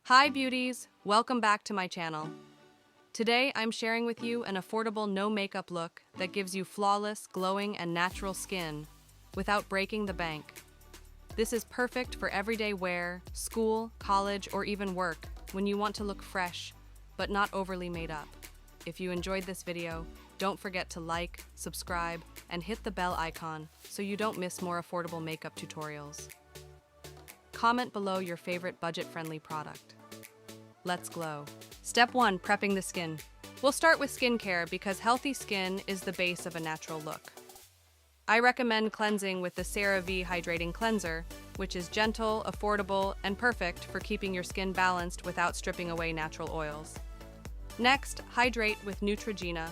Hi beauties, welcome back to my channel. Today I'm sharing with you an affordable no makeup look that gives you flawless, glowing, and natural skin without breaking the bank. This is perfect for everyday wear, school, college, or even work when you want to look fresh, but not overly made up. If you enjoyed this video, don't forget to like, subscribe, and hit the bell icon so you don't miss more affordable makeup tutorials. Comment below your favorite budget-friendly product. Let's glow. Step 1. Prepping the skin. We'll start with skincare because healthy skin is the base of a natural look. I recommend cleansing with the CeraVe Hydrating Cleanser, which is gentle, affordable, and perfect for keeping your skin balanced without stripping away natural oils. Next, hydrate with Neutrogena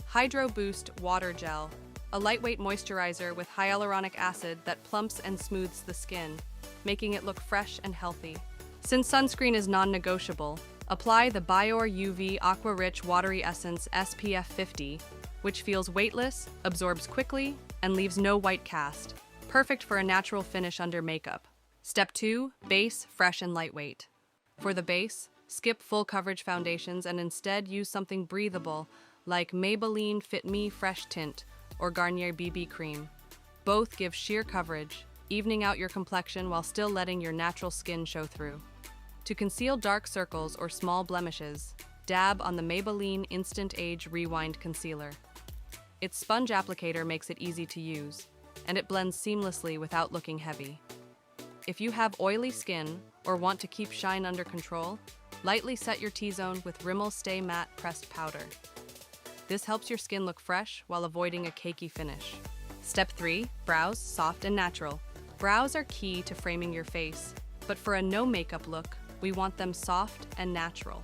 Hydro Boost Water Gel, a lightweight moisturizer with hyaluronic acid that plumps and smooths the skin, making it look fresh and healthy. Since sunscreen is non-negotiable, apply the Biore UV Aqua Rich Watery Essence SPF 50, which feels weightless, absorbs quickly, and leaves no white cast, perfect for a natural finish under makeup. Step 2. Base, fresh and lightweight. For the base, skip full coverage foundations and instead use something breathable like Maybelline Fit Me Fresh Tint or Garnier BB Cream. Both give sheer coverage, evening out your complexion while still letting your natural skin show through. To conceal dark circles or small blemishes, dab on the Maybelline Instant Age Rewind Concealer. Its sponge applicator makes it easy to use, and it blends seamlessly without looking heavy. If you have oily skin or want to keep shine under control, lightly set your T-zone with Rimmel Stay Matte Pressed Powder. This helps your skin look fresh while avoiding a cakey finish. Step 3. Brows, soft and natural. Brows are key to framing your face, but for a no makeup look, we want them soft and natural.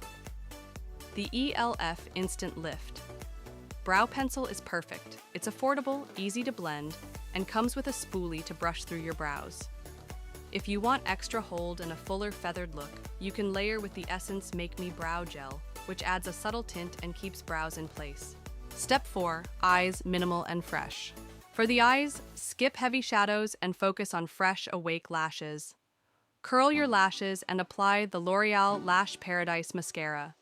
The e.l.f. Instant Lift Brow Pencil is perfect. It's affordable, easy to blend, and comes with a spoolie to brush through your brows. If you want extra hold and a fuller feathered look, you can layer with the Essence Make Me Brow Gel, which adds a subtle tint and keeps brows in place. Step 4. Eyes, minimal and fresh. For the eyes, skip heavy shadows and focus on fresh, awake lashes. Curl your lashes and apply the L'Oreal Lash Paradise Mascara.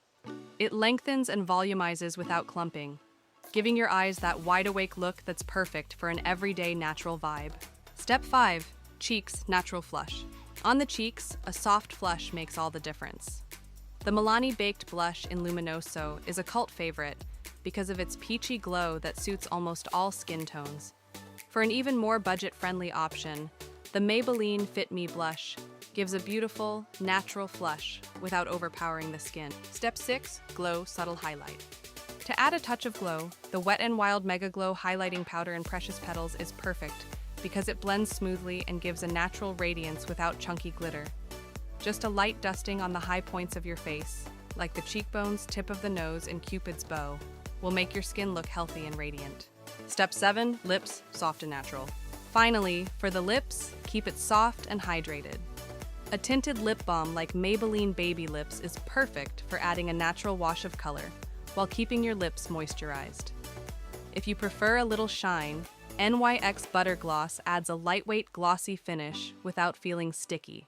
It lengthens and volumizes without clumping, giving your eyes that wide-awake look that's perfect for an everyday natural vibe. Step 5. Cheeks, natural flush. On the cheeks, a soft flush makes all the difference. The Milani Baked Blush in Luminoso is a cult favorite because of its peachy glow that suits almost all skin tones. For an even more budget-friendly option, the Maybelline Fit Me Blush gives a beautiful, natural flush without overpowering the skin. Step 6. Glow Subtle Highlight. To add a touch of glow, the Wet n Wild Mega Glow Highlighting Powder in Precious Petals is perfect because it blends smoothly and gives a natural radiance without chunky glitter. Just a light dusting on the high points of your face, like the cheekbones, tip of the nose, and Cupid's bow, will make your skin look healthy and radiant. Step 7. Lips, soft and natural. Finally, for the lips, keep it soft and hydrated. A tinted lip balm like Maybelline Baby Lips is perfect for adding a natural wash of color while keeping your lips moisturized. If you prefer a little shine, NYX Butter Gloss adds a lightweight glossy finish without feeling sticky.